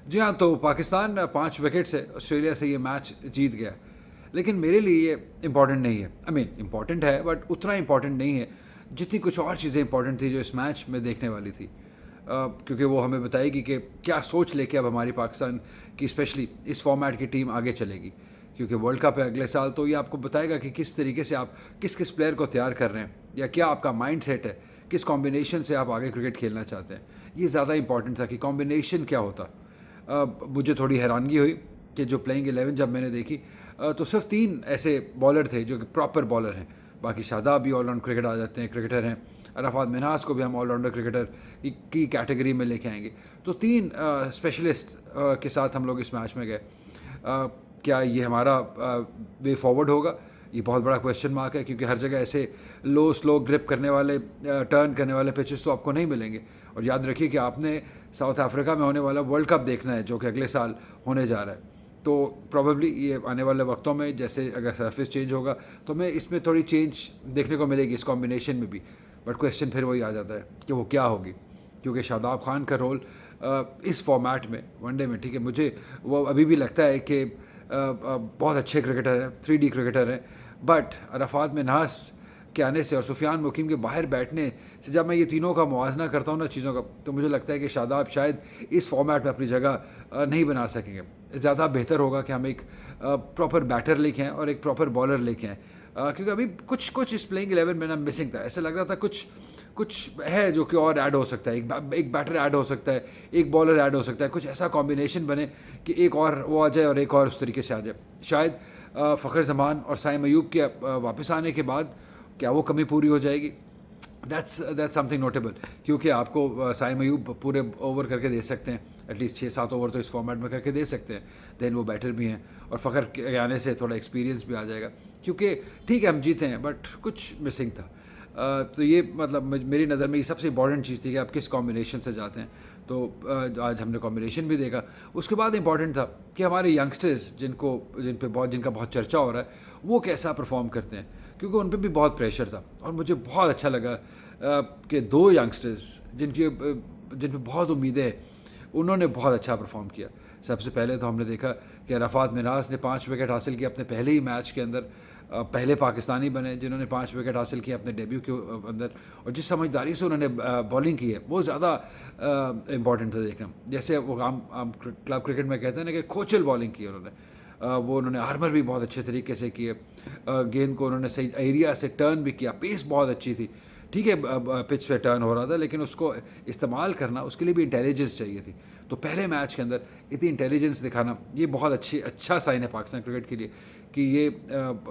जी हाँ, तो पाकिस्तान 5 विकेट से ऑस्ट्रेलिया से ये मैच जीत गया। लेकिन मेरे लिए ये इम्पॉर्टेंट नहीं है। आई मीन इम्पॉर्टेंट है बट उतना इम्पॉर्टेंट नहीं है जितनी कुछ और चीज़ें इम्पॉर्टेंट थी जो इस मैच में देखने वाली थी। क्योंकि वो हमें बताएगी कि क्या सोच लेके अब हमारी पाकिस्तान की स्पेशली इस फॉर्मेट की टीम आगे चलेगी। क्योंकि वर्ल्ड कप है अगले साल, तो ये आपको बताएगा कि किस तरीके से आप किस किस प्लेयर को तैयार कर रहे हैं या क्या आपका माइंड सेट है, किस कॉम्बिनेशन से आप आगे क्रिकेट खेलना चाहते हैं। ये ज़्यादा इंपॉर्टेंट था कि कॉम्बिनेशन क्या होता। मुझे थोड़ी हैरानगी हुई कि जो प्लेइंग 11 जब मैंने देखी तो सिर्फ 3 ऐसे बॉलर थे जो कि प्रॉपर बॉलर हैं। बाकी शादाब भी ऑलराउंड क्रिकेट आ जाते हैं, क्रिकेटर हैं। अरफात मिन्हास को भी हम ऑलराउंडर क्रिकेटर की कैटेगरी में लेके आएंगे। तो 3 स्पेशलिस्ट के साथ हम लोग इस मैच में गए। क्या ये हमारा वे फॉरवर्ड होगा? ये बहुत बड़ा क्वेश्चन मार्क है, क्योंकि हर जगह ऐसे लो स्लो ग्रिप करने वाले टर्न करने वाले पिचेस तो आपको नहीं मिलेंगे। और याद रखिए कि आपने साउथ अफ्रीका में होने वाला वर्ल्ड कप देखना है जो कि अगले साल होने जा रहा है। तो प्रॉबेबली ये आने वाले वक्तों में जैसे अगर सरफेस चेंज होगा तो हमें इसमें थोड़ी चेंज देखने को मिलेगी इस कॉम्बिनेशन में भी। बट क्वेश्चन फिर वही आ जाता है कि वो क्या होगी, क्योंकि शादाब खान का रोल इस फॉर्मेट में वनडे में, ठीक है, मुझे वो अभी भी लगता है कि बहुत अच्छे क्रिकेटर हैं, 3D क्रिकेटर हैं। बट अरफात मिन्हास के आने से और सुफियान मुकीम के बाहर बैठने से जब मैं ये तीनों का मुवाजना करता हूँ ना चीज़ों का, तो मुझे लगता है कि शादाब शायद इस फॉर्मेट में अपनी जगह नहीं बना सकेंगे। ज़्यादा बेहतर होगा कि हम एक प्रॉपर बैटर लेके आएँ और एक प्रॉपर बॉलर लेके आएँ। क्योंकि अभी कुछ कुछ इस प्लेइंग 11 में ना मिसिंग था। ऐसा लग रहा था कुछ कुछ है जो कि और ऐड हो सकता है। एक बैटर ऐड हो सकता है, एक बॉलर ऐड हो सकता है, कुछ ऐसा कॉम्बिनेशन बने कि एक और वो आ जाए और एक और उस तरीके से आ जाए। शायद फ़खर जमान और साइम अयूब के वापस आने के बाद क्या वो कमी पूरी हो जाएगी? दैट्स समथिंग नोटेबल, क्योंकि आपको साइम अयूब पूरे ओवर करके दे सकते हैं, एटलीस्ट 6-7 ओवर तो इस फॉर्मेट में करके दे सकते हैं। देन वो बैटर भी हैं और फ़खर के आने से थोड़ा एक्सपीरियंस भी आ जाएगा। क्योंकि ठीक है हम जीते हैं बट कुछ मिसिंग था। तो ये मतलब मेरी नज़र में ये सबसे इंपॉर्टेंट चीज़ थी कि आप किस कॉम्बिनेशन से जाते हैं। तो आज हमने कॉम्बिनेशन भी देखा। उसके बाद इंपॉर्टेंट था कि हमारे यंगस्टर्स जिनका बहुत चर्चा हो रहा है वो कैसा परफॉर्म करते हैं, क्योंकि उन पर भी बहुत प्रेशर था। और मुझे बहुत अच्छा लगा कि 2 यंगस्टर्स जिन पे बहुत उम्मीदें हैं, उन्होंने बहुत अच्छा परफॉर्म किया। सबसे पहले तो हमने देखा कि अरफात मिन्हास ने 5 विकेट हासिल किए अपने पहले ही मैच के अंदर। पहले पाकिस्तानी बने जिन्होंने 5 विकेट हासिल किए अपने डेब्यू के अंदर। और जिस समझदारी से उन्होंने बॉलिंग की है वो ज़्यादा इम्पॉर्टेंट था देखना। जैसे वो आम क्लब क्रिकेट में कहते हैं ना कि खोचल बॉलिंग की उन्होंने। वो उन्होंने आर्मर भी बहुत अच्छे तरीके से किए। गेंद को उन्होंने सही एरिया से टर्न भी किया, पेस बहुत अच्छी थी। ठीक है, पिच पे टर्न हो रहा था, लेकिन उसको इस्तेमाल करना उसके लिए भी इंटेलिजेंस चाहिए थी। तो पहले मैच के अंदर इतनी इंटेलिजेंस दिखाना ये बहुत अच्छा साइन है पाकिस्तान क्रिकेट के लिए कि ये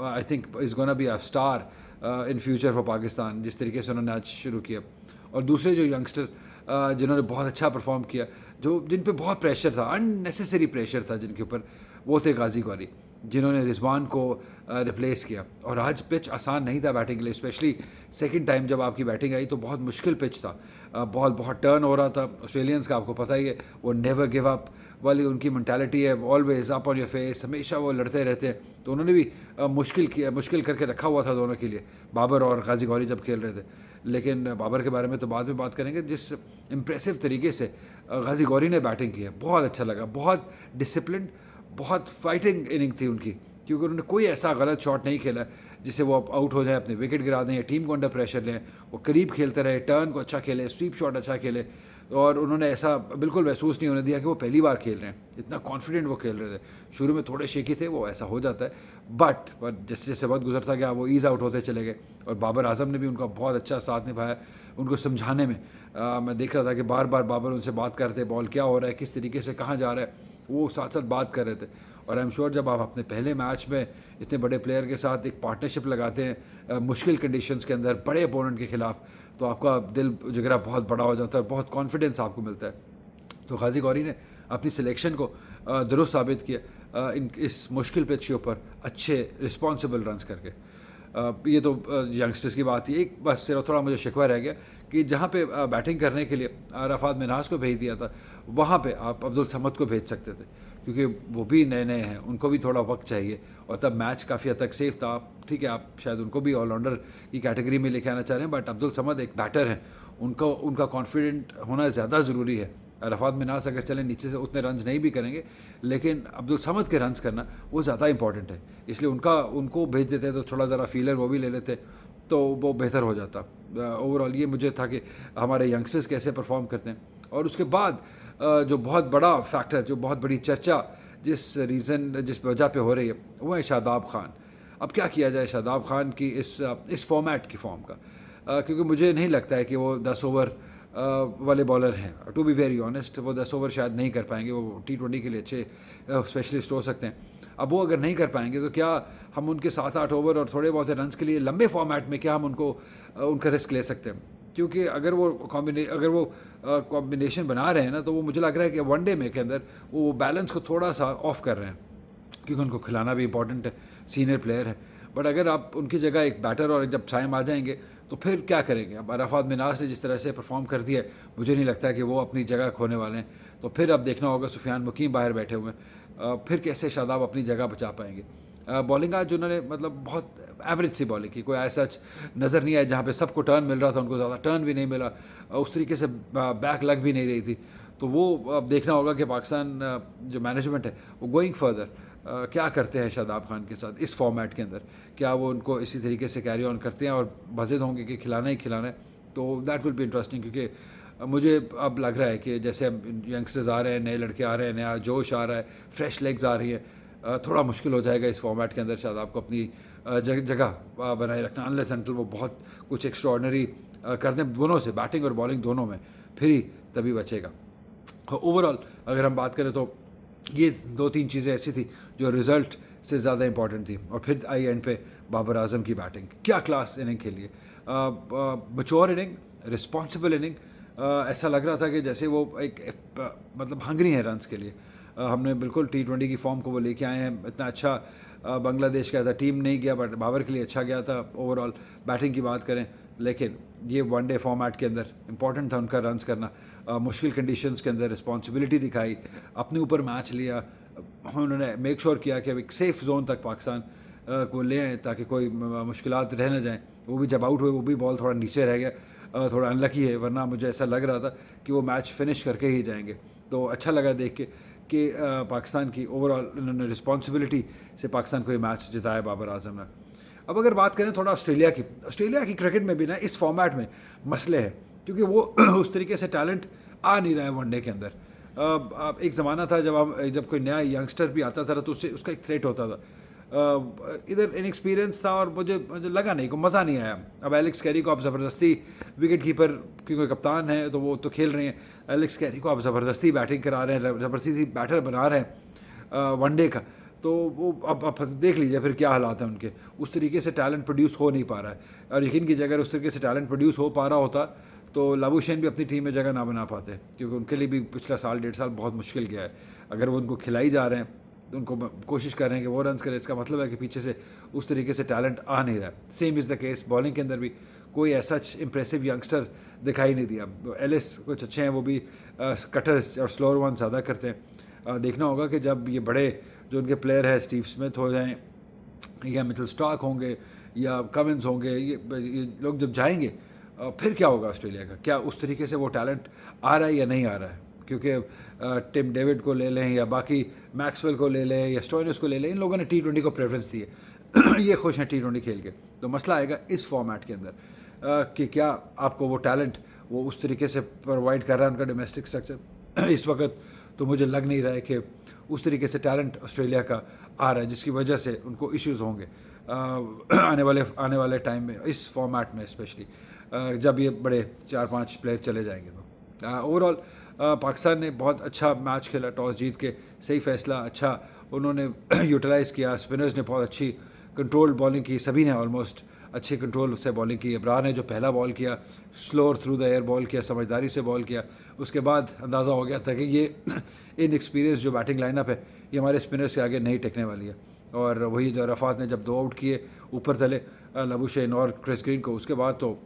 I think is gonna be a star in future for Pakistan, जिस तरीके से उन्होंने आज शुरू किया। और दूसरे जो यंगस्टर जिन्होंने बहुत अच्छा परफॉर्म किया, जिन पे बहुत प्रेशर था, अननेसेसरी प्रेशर था जिनके ऊपर, वो थे गाजी गौरी, जिन्होंने रिजवान को रिप्लेस किया। और आज पिच आसान नहीं था बैटिंग के लिए, स्पेशली सेकंड टाइम जब आपकी बैटिंग आई तो बहुत मुश्किल पिच था। बॉल बहुत टर्न हो रहा था। ऑस्ट्रेलियंस का आपको पता ही है, वो नेवर गिव अप वाली उनकी मेंटालिटी है, always up on your face, हमेशा वो लड़ते रहते हैं। तो उन्होंने भी मुश्किल करके रखा हुआ था दोनों के लिए, बाबर और गाजी गौरी जब खेल रहे थे। लेकिन बाबर के बारे में तो बाद में बात करेंगे। जिस इम्प्रेसिव तरीके से गाजी गौरी ने बैटिंग की है, बहुत अच्छा लगा। बहुत डिसिप्लिन, बहुत फाइटिंग इनिंग थी उनकी, क्योंकि उन्होंने कोई ऐसा गलत शॉट नहीं खेला जिससे वो आउट हो जाए, अपने विकेट गिरा दें या टीम को अंडर प्रेशर लें। वो करीब खेलते रहे, टर्न को अच्छा खेले, स्वीप शॉट अच्छा खेले। और उन्होंने ऐसा बिल्कुल महसूस नहीं होने दिया कि वो पहली बार खेल रहे हैं। इतना कॉन्फिडेंट वो खेल रहे थे। शुरू में थोड़े शेकी थे, वो ऐसा हो जाता है, बट जैसे जैसे वक्त गुजरता गया वो ईज़ आउट होते चले गए। और बाबर आजम ने भी उनका बहुत अच्छा साथ निभाया उनको समझाने में। मैं देख रहा था कि बार बार बाबर उनसे बात करते, बॉल क्या हो रहा है, किस तरीके से कहाँ जा रहा है, वो साथ साथ बात कर रहे थे। और आई एम श्योर जब आप अपने पहले मैच में इतने बड़े प्लेयर के साथ एक पार्टनरशिप लगाते हैं मुश्किल कंडीशंस के अंदर बड़े अपोनेंट के खिलाफ, तो आपका दिल जिगरा बहुत बड़ा हो जाता है, बहुत कॉन्फिडेंस आपको मिलता है। तो गाजी गौरी ने अपनी सिलेक्शन को दुरुस्त साबित किया इस मुश्किल पिच के ऊपर अच्छे रिस्पॉन्सिबल रन्स करके। ये तो यंगस्टर्स की बात थी। एक बस सिर्फ थोड़ा मुझे शिकवा रह गया कि जहाँ पे बैटिंग करने के लिए अरफात मिन्हास को भेज दिया था, वहाँ पे आप अब्दुल समद को भेज सकते थे, क्योंकि वो भी नए नए हैं, उनको भी थोड़ा वक्त चाहिए। और तब मैच काफ़ी हद तक सेफ था। ठीक है, आप शायद उनको भी ऑलराउंडर की कैटेगरी में लेके आना चाह रहे हैं, बट अब्दुल समद एक बैटर हैं, उनका कॉन्फिडेंट होना ज़्यादा ज़रूरी है अरफात मिनास अगर चले नीचे से उतने रन्स नहीं भी करेंगे, लेकिन अब्दुल समद के रन्स करना वो ज़्यादा इंपॉर्टेंट है, इसलिए उनको भेज देते तो थोड़ा ज़रा फीलर वो भी ले लेते तो वो बेहतर हो जाता। ओवरऑल ये मुझे था कि हमारे यंगस्टर्स कैसे परफॉर्म करते हैं। और उसके बाद जो बहुत बड़ा फैक्टर, जो बहुत बड़ी चर्चा जिस वजह पे हो रही है, वो है शादाब खान। अब क्या किया जाए शादाब खान की इस फॉर्मेट की फॉर्म का, क्योंकि मुझे नहीं लगता है कि वो 10 ओवर वाले बॉलर हैं। टू बी वेरी ऑनेस्ट, वो 10 ओवर शायद नहीं कर पाएंगे। वो T20 के लिए अच्छे स्पेशलिस्ट हो सकते हैं। अब वो अगर नहीं कर पाएंगे तो क्या हम उनके 7-8 ओवर और थोड़े बहुत रन्स के लिए लंबे फॉर्मेट में क्या हम उनका रिस्क ले सकते हैं? क्योंकि अगर वो कॉम्बिनेशन बना रहे हैं ना, तो वो मुझे लग रहा है कि वनडे में के अंदर वो बैलेंस को थोड़ा सा ऑफ कर रहे हैं, क्योंकि उनको खिलाना भी इंपॉर्टेंट है, सीनियर प्लेयर है। बट अगर आप उनकी जगह एक बैटर और जब टाइम आ जाएंगे तो फिर क्या करेंगे? अब अरफात मिनास ने जिस तरह से परफॉर्म कर दिया है, मुझे नहीं लगता कि वो अपनी जगह खोने वाले हैं। तो फिर अब देखना होगा, सुफियान मुकीम बाहर बैठे हुए हैं, फिर कैसे शादाब अपनी जगह बचा पाएंगे। बॉलिंग आज उन्होंने मतलब बहुत एवरेज सी बॉलिंग की, कोई ऐसा नज़र नहीं आया जहाँ पे सबको टर्न मिल रहा था, उनको ज़्यादा टर्न भी नहीं मिला, उस तरीके से बैक लग भी नहीं रही थी। तो वो अब देखना होगा कि पाकिस्तान जो मैनेजमेंट है वो गोइंग फर्दर क्या करते हैं शादाब खान के साथ इस फॉर्मेट के अंदर। क्या वो उनको इसी तरीके से कैरी ऑन करते हैं और मज़ेद होंगे कि खिलाना ही खिलाना है? तो दैट विल बी इंटरेस्टिंग, क्योंकि मुझे अब लग रहा है कि जैसे अब यंगस्टर्स आ रहे हैं, नए लड़के आ रहे हैं, नया जोश आ रहा है, फ्रेश लेग्स आ रही है, थोड़ा मुश्किल हो जाएगा इस फॉर्मेट के अंदर शादाब को अपनी जगह बनाए रखना, अनलेस अनटिल वो बहुत कुछ एक्स्ट्रॉर्डनरी कर दें दोनों से, बैटिंग और बॉलिंग दोनों में, फिर ही तभी बचेगा। ओवरऑल अगर हम बात करें तो ये 2-3 चीज़ें ऐसी थी जो रिज़ल्ट से ज़्यादा इंपॉर्टेंट थी। और फिर आई एंड पे बाबर आजम की बैटिंग, क्या क्लास इनिंग खेली है, मैच्योर इनिंग, रिस्पॉन्सिबल इनिंग। ऐसा लग रहा था कि जैसे वो मतलब हंगरी हैं रन्स के लिए। हमने बिल्कुल T20 की फॉर्म को वो लेके आए हैं। इतना अच्छा बांग्लादेश का एज अ टीम नहीं गया, बट बाबर के लिए अच्छा गया था। ओवरऑल बैटिंग की बात करें, लेकिन ये वनडे फॉर्मेट के अंदर इंपॉर्टेंट था उनका रन्स करना। मुश्किल कंडीशंस के अंदर रिस्पॉन्सिबिलिटी दिखाई, अपने ऊपर मैच लिया, उन्होंने मेक श्योर किया कि अब एक सेफ़ जोन तक पाकिस्तान को ले आएँ ताकि कोई मुश्किलात रह ना जाएँ। वो भी जब आउट हुए वो भी बॉल थोड़ा नीचे रह गया, थोड़ा अनलकी है, वरना मुझे ऐसा लग रहा था कि वो मैच फिनिश करके ही जाएंगे। तो अच्छा लगा देख के कि पाकिस्तान की ओवरऑल उन्होंने रिस्पॉन्सिबिलिटी से पाकिस्तान को ये मैच जिताया बाबर आजम ने। अब अगर बात करें थोड़ा ऑस्ट्रेलिया की क्रिकेट में भी ना इस फॉर्मेट में मसले हैं, क्योंकि वो उस तरीके से टैलेंट आ नहीं रहा है वनडे के अंदर। अब एक ज़माना था जब कोई नया यंगस्टर भी आता था तो उससे उसका एक थ्रेट होता था। इधर इनएक्सपीरियंस था और मुझे लगा नहीं, को मज़ा नहीं आया। अब एलेक्स कैरी को आप ज़बरदस्ती विकेट कीपर, क्योंकि कप्तान है तो वो तो खेल रहे हैं, एलेक्स कैरी को आप ज़बरदस्ती बैटिंग करा रहे हैं, ज़बरदस्ती बैटर बना रहे हैं वनडे का। तो वो अब देख लीजिए फिर क्या हालात हैं उनके। उस तरीके से टैलेंट प्रोड्यूस हो नहीं पा रहा है। और यकीन कीजिए अगर उस तरीके से टैलेंट प्रोड्यूस हो पा रहा होता तो लाबुशेन भी अपनी टीम में जगह ना बना पाते, क्योंकि उनके लिए भी पिछला साल 1.5 साल बहुत मुश्किल गया है। अगर वो उनको खिलाई जा रहे हैं, उनको कोशिश कर रहे हैं कि वो रन्स करें, इसका मतलब है कि पीछे से उस तरीके से टैलेंट आ नहीं रहा है। Same is the case bowling के अंदर भी कोई ऐसा इंप्रेसिव यंगस्टर दिखाई नहीं दिया। एलिस कुछ अच्छे हैं, वो भी कटर्स और स्लोअर वन ज़्यादा करते हैं। देखना होगा कि जब ये बड़े जो उनके प्लेयर हैं, स्टीव स्मिथ हो जाएं या मिचेल स्टार्क होंगे या कमिंस होंगे, ये लोग जब जाएंगे फिर क्या होगा ऑस्ट्रेलिया का? क्या उस तरीके से वो टैलेंट आ रहा है या नहीं आ रहा है? क्योंकि टिम डेविड को ले लें या बाकी मैक्सवेल को ले लें या स्टोइनिस को ले लें, इन लोगों ने T20 को प्रेफरेंस दी है। ये खुश हैं T20 खेल के। तो मसला आएगा इस फॉर्मेट के अंदर कि क्या आपको वो टैलेंट वो उस तरीके से प्रोवाइड कर रहा है उनका डोमेस्टिक स्ट्रक्चर। इस वक्त तो मुझे लग नहीं रहा है कि उस तरीके से टैलेंट ऑस्ट्रेलिया का आ रहा है, जिसकी वजह से उनको इश्यूज़ होंगे आने वाले टाइम में, इस फॉर्मेट में स्पेशली जब ये बड़े 4-5 प्लेयर चले जाएंगे। तो ओवरऑल पाकिस्तान ने बहुत अच्छा मैच खेला, टॉस जीत के सही फैसला अच्छा उन्होंने यूटिलाइज़ किया। स्पिनर्स ने बहुत अच्छी कंट्रोल बॉलिंग की, सभी ने ऑलमोस्ट अच्छे कंट्रोल से बॉलिंग की। इब्रार ने जो पहला बॉल किया, slower through the air ball किया, समझदारी से बॉल किया। उसके बाद अंदाज़ा हो गया था कि ये इनएक्सपीरियंस जो बैटिंग लाइनअप है ये हमारे स्पिनर्स के आगे नहीं टिकने वाली है। और वही जो अरफात ने जब 2 आउट किए ऊपर तले लाबुशेन और क्रिस ग्रीन को, उसके बाद तो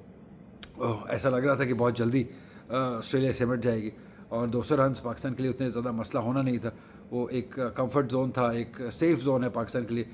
ऐसा लग रहा था कि बहुत जल्दी ऑस्ट्रेलिया सिमट जाएगी। और 200 रन्स पाकिस्तान के लिए उतने ज़्यादा मसला होना नहीं था। वो एक कंफर्ट जोन था, एक सेफ़ जोन है पाकिस्तान के लिए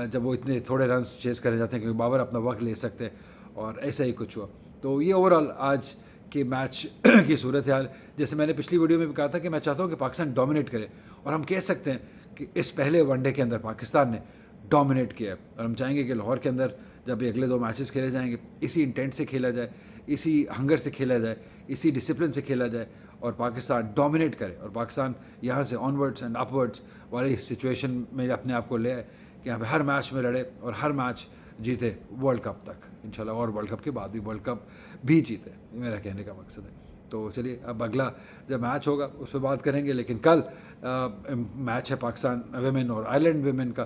जब वो इतने थोड़े रन्स चेज़ करे जाते हैं, क्योंकि बाबर अपना वक्त ले सकते हैं। और ऐसा ही कुछ हुआ। तो ये ओवरऑल आज कि मैच की सूरत हाल, जैसे मैंने पिछली वीडियो में भी कहा था कि मैं चाहता हूँ कि पाकिस्तान डोमिनेट करे, और हम कह सकते हैं कि इस पहले वनडे के अंदर पाकिस्तान ने डोमिनेट किया है। और हम चाहेंगे कि लाहौर के अंदर जब अगले 2 मैचेस खेले जाएंगे, इसी इंटेंट से खेला जाए, इसी हंगर से खेला जाए, इसी डिसिप्लिन से खेला जाए, और पाकिस्तान डोमिनेट करे, और पाकिस्तान यहाँ से ऑनवर्ड्स एंड अपवर्ड्स वाली सिचुएशन में अपने आप को ले आए कि यहाँ पे हर मैच में लड़े और हर मैच जीते वर्ल्ड कप तक इंशाल्लाह, और वर्ल्ड कप के बाद भी वर्ल्ड कप भी जीते, ये मेरा कहने का मकसद है। तो चलिए, अब अगला जब मैच होगा उस पर बात करेंगे, लेकिन कल मैच है पाकिस्तान वेमेन और आयरलैंड वेमेन का,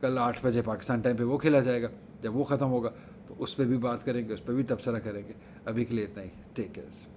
कल 8 बजे पाकिस्तान टाइम पे वो खेला जाएगा। जब वो ख़त्म होगा तो उस पर भी बात करेंगे, उस पर भी तबसरा करेंगे। अभी के लिए इतना ही, टेक केयर।